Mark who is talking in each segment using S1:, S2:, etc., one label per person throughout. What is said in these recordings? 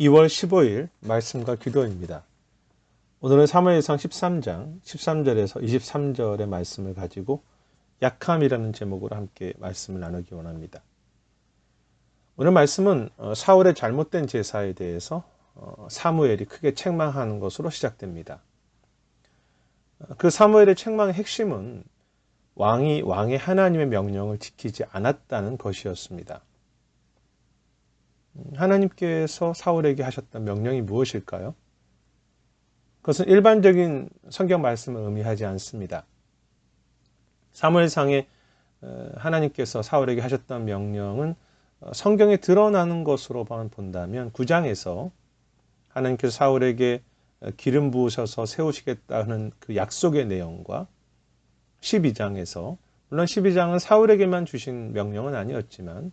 S1: 2월 15일 말씀과 기도입니다. 오늘은 사무엘상 13장 13절에서 23절의 말씀을 가지고 약함이라는 제목으로 함께 말씀을 나누기 원합니다. 오늘 말씀은 사울의 잘못된 제사에 대해서 사무엘이 크게 책망하는 것으로 시작됩니다. 그 사무엘의 책망의 핵심은 왕의 하나님의 명령을 지키지 않았다는 것이었습니다. 하나님께서 사울에게 하셨던 명령이 무엇일까요? 그것은 일반적인 성경 말씀을 의미하지 않습니다. 사무엘상에 하나님께서 사울에게 하셨던 명령은 성경에 드러나는 것으로만 본다면 9장에서 하나님께서 사울에게 기름 부으셔서 세우시겠다는 그 약속의 내용과 12장에서 물론 12장은 사울에게만 주신 명령은 아니었지만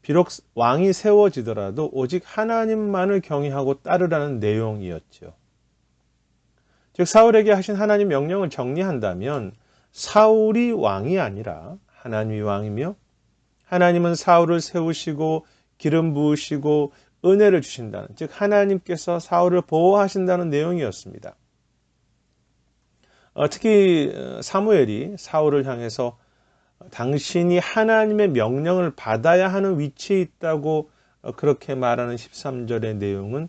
S1: 비록 왕이 세워지더라도 오직 하나님만을 경외하고 따르라는 내용이었죠. 즉 사울에게 하신 하나님 명령을 정리한다면 사울이 왕이 아니라 하나님이 왕이며 하나님은 사울을 세우시고 기름 부으시고 은혜를 주신다는, 즉 하나님께서 사울을 보호하신다는 내용이었습니다. 특히 사무엘이 사울을 향해서 당신이 하나님의 명령을 받아야 하는 위치에 있다고 그렇게 말하는 13절의 내용은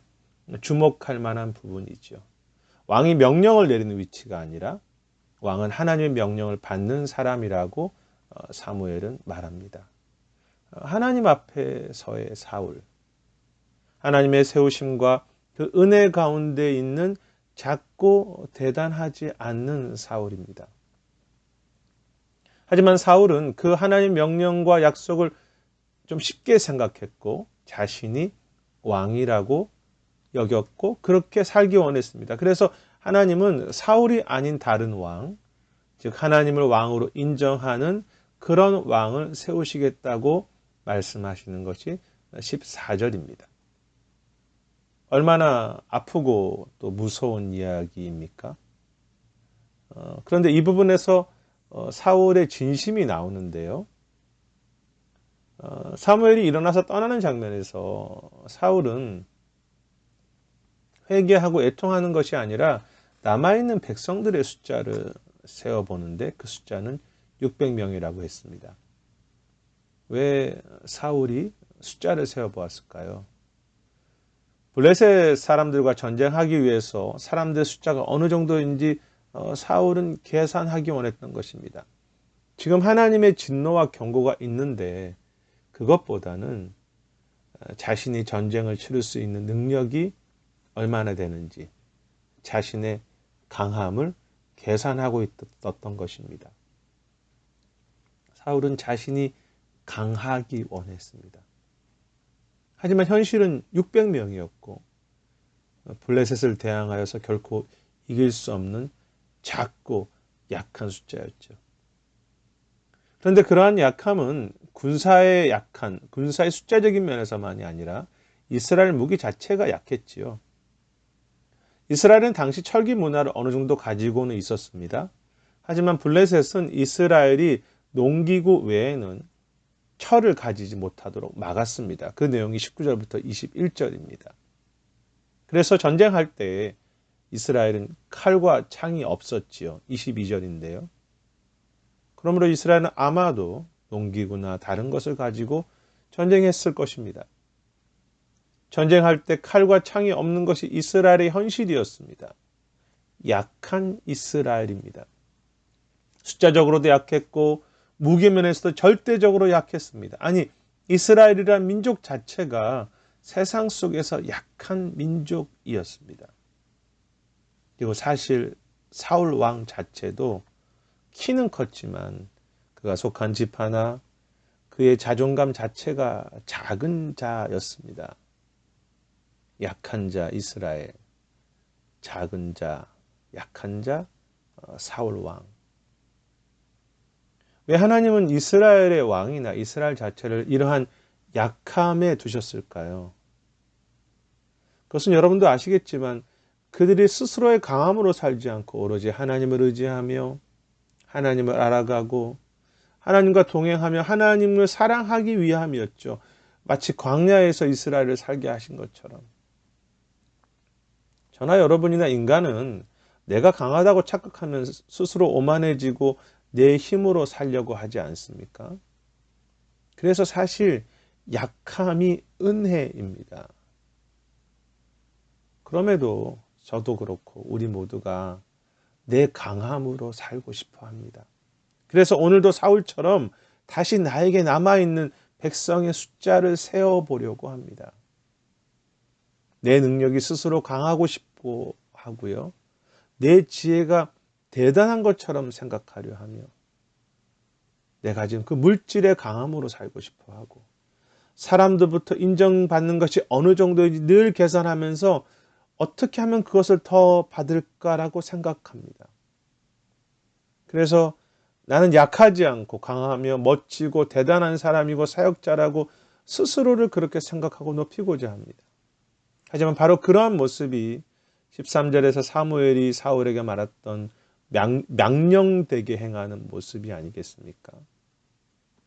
S1: 주목할 만한 부분이죠. 왕이 명령을 내리는 위치가 아니라 왕은 하나님의 명령을 받는 사람이라고 사무엘은 말합니다. 하나님 앞에서의 사울, 하나님의 세우심과 그 은혜 가운데 있는 작고 대단하지 않는 사울입니다. 하지만 사울은 그 하나님 명령과 약속을 좀 쉽게 생각했고 자신이 왕이라고 여겼고 그렇게 살기 원했습니다. 그래서 하나님은 사울이 아닌 다른 왕, 즉 하나님을 왕으로 인정하는 그런 왕을 세우시겠다고 말씀하시는 것이 14절입니다. 얼마나 아프고 또 무서운 이야기입니까? 그런데 이 부분에서 사울의 진심이 나오는데요. 사무엘이 일어나서 떠나는 장면에서 사울은 회개하고 애통하는 것이 아니라 남아있는 백성들의 숫자를 세어보는데 그 숫자는 600명이라고 했습니다. 왜 사울이 숫자를 세어보았을까요? 블레셋 사람들과 전쟁하기 위해서 사람들의 숫자가 어느 정도인지 사울은 계산하기 원했던 것입니다. 지금 하나님의 진노와 경고가 있는데 그것보다는 자신이 전쟁을 치를 수 있는 능력이 얼마나 되는지 자신의 강함을 계산하고 있었던 것입니다. 사울은 자신이 강하기 원했습니다. 하지만 현실은 600명이었고 블레셋을 대항하여서 결코 이길 수 없는 작고 약한 숫자였죠. 그런데 그러한 약함은 군사의 숫자적인 면에서만이 아니라 이스라엘 무기 자체가 약했지요. 이스라엘은 당시 철기 문화를 어느 정도 가지고는 있었습니다. 하지만 블레셋은 이스라엘이 농기구 외에는 철을 가지지 못하도록 막았습니다. 그 내용이 19절부터 21절입니다. 그래서 전쟁할 때 이스라엘은 칼과 창이 없었지요. 22절인데요. 그러므로 이스라엘은 아마도 농기구나 다른 것을 가지고 전쟁했을 것입니다. 전쟁할 때 칼과 창이 없는 것이 이스라엘의 현실이었습니다. 약한 이스라엘입니다. 숫자적으로도 약했고 무기면에서도 절대적으로 약했습니다. 아니, 이스라엘이란 민족 자체가 세상 속에서 약한 민족이었습니다. 그리고 사실 사울 왕 자체도 키는 컸지만 그가 속한 집 하나, 그의 자존감 자체가 작은 자였습니다. 약한 자 이스라엘, 작은 자, 약한 자 사울 왕. 왜 하나님은 이스라엘의 왕이나 이스라엘 자체를 이러한 약함에 두셨을까요? 그것은 여러분도 아시겠지만 그들이 스스로의 강함으로 살지 않고 오로지 하나님을 의지하며 하나님을 알아가고 하나님과 동행하며 하나님을 사랑하기 위함이었죠. 마치 광야에서 이스라엘을 살게 하신 것처럼. 저나 여러분이나 인간은 내가 강하다고 착각하면 스스로 오만해지고 내 힘으로 살려고 하지 않습니까? 그래서 사실 약함이 은혜입니다. 그럼에도 저도 그렇고 우리 모두가 내 강함으로 살고 싶어 합니다. 그래서 오늘도 사울처럼 다시 나에게 남아있는 백성의 숫자를 세어보려고 합니다. 내 능력이 스스로 강하고 싶고 하고요. 내 지혜가 대단한 것처럼 생각하려 하며 내가 가진 그 물질의 강함으로 살고 싶어 하고 사람들부터 인정받는 것이 어느 정도인지 늘 계산하면서 어떻게 하면 그것을 더 받을까라고 생각합니다. 그래서 나는 약하지 않고 강하며 멋지고 대단한 사람이고 사역자라고 스스로를 그렇게 생각하고 높이고자 합니다. 하지만 바로 그러한 모습이 13절에서 사무엘이 사울에게 말했던 명령되게 행하는 모습이 아니겠습니까?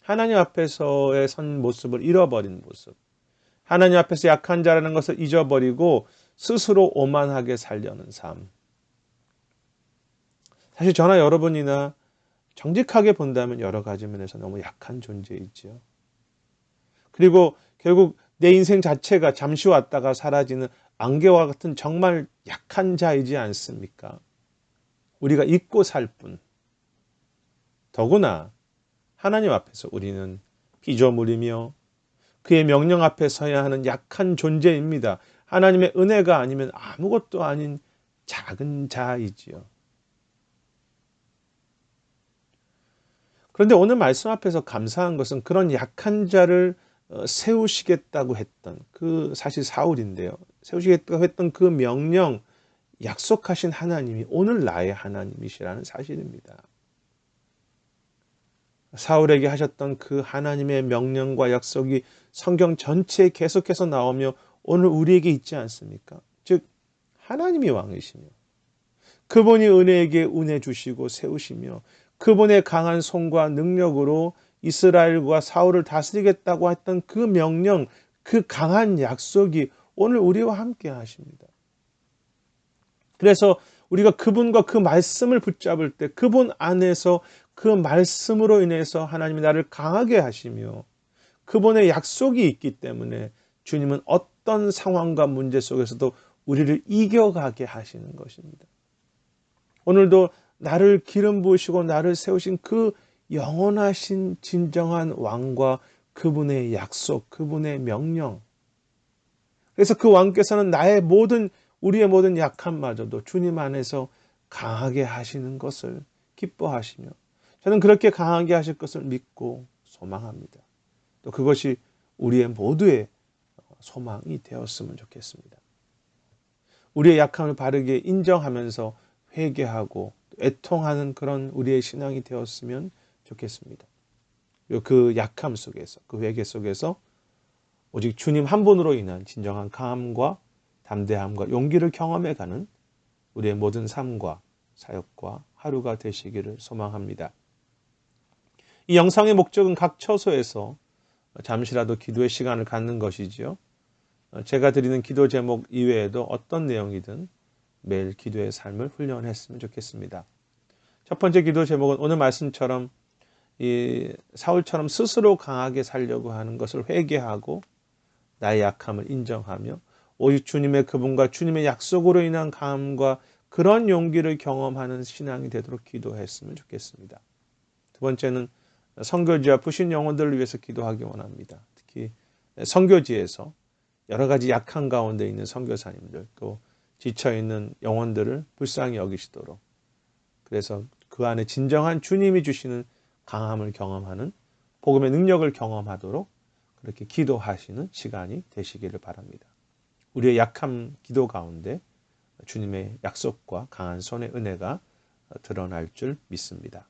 S1: 하나님 앞에서의 선 모습을 잃어버린 모습. 하나님 앞에서 약한 자라는 것을 잊어버리고 스스로 오만하게 살려는 삶. 사실 저나 여러분이나 정직하게 본다면 여러 가지 면에서 너무 약한 존재이지요. 그리고 결국 내 인생 자체가 잠시 왔다가 사라지는 안개와 같은 정말 약한 자이지 않습니까? 우리가 잊고 살 뿐. 더구나 하나님 앞에서 우리는 피조물이며 그의 명령 앞에 서야 하는 약한 존재입니다. 하나님의 은혜가 아니면 아무것도 아닌 작은 자이지요. 그런데 오늘 말씀 앞에서 감사한 것은 그런 약한 자를 세우시겠다고 했던 그 사실 사울인데요. 세우시겠다고 했던 그 명령, 약속하신 하나님이 오늘 나의 하나님이시라는 사실입니다. 사울에게 하셨던 그 하나님의 명령과 약속이 성경 전체에 계속해서 나오며 오늘 우리에게 있지 않습니까? 즉 하나님이 왕이시며 그분이 은혜에게 은혜 주시고 세우시며 그분의 강한 손과 능력으로 이스라엘과 사울을 다스리겠다고 했던 그 명령, 그 강한 약속이 오늘 우리와 함께 하십니다. 그래서 우리가 그분과 그 말씀을 붙잡을 때 그분 안에서 그 말씀으로 인해서 하나님이 나를 강하게 하시며 그분의 약속이 있기 때문에 주님은 어떤 상황과 문제 속에서도 우리를 이겨가게 하시는 것입니다. 오늘도 나를 기름 부으시고 나를 세우신 그 영원하신 진정한 왕과 그분의 약속, 그분의 명령. 그래서 그 왕께서는 우리의 모든 약함마저도 주님 안에서 강하게 하시는 것을 기뻐하시며 저는 그렇게 강하게 하실 것을 믿고 소망합니다. 또 그것이 우리의 모두의 소망이 되었으면 좋겠습니다. 우리의 약함을 바르게 인정하면서 회개하고 애통하는 그런 우리의 신앙이 되었으면 좋겠습니다. 그 약함 속에서, 그 회개 속에서 오직 주님 한 분으로 인한 진정한 강함과 담대함과 용기를 경험해가는 우리의 모든 삶과 사역과 하루가 되시기를 소망합니다. 이 영상의 목적은 각 처소에서 잠시라도 기도의 시간을 갖는 것이지요. 제가 드리는 기도 제목 이외에도 어떤 내용이든 매일 기도의 삶을 훈련했으면 좋겠습니다. 첫 번째 기도 제목은 오늘 말씀처럼 이 사울처럼 스스로 강하게 살려고 하는 것을 회개하고 나의 약함을 인정하며 오직 주님의 그분과 주님의 약속으로 인한 강함과 그런 용기를 경험하는 신앙이 되도록 기도했으면 좋겠습니다. 두 번째는 선교지와 부신 영혼들을 위해서 기도하기 원합니다. 특히 선교지에서 여러 가지 약한 가운데 있는 선교사님들 또 지쳐있는 영혼들을 불쌍히 여기시도록 그래서 그 안에 진정한 주님이 주시는 강함을 경험하는 복음의 능력을 경험하도록 그렇게 기도하시는 시간이 되시기를 바랍니다. 우리의 약한 기도 가운데 주님의 약속과 강한 손의 은혜가 드러날 줄 믿습니다.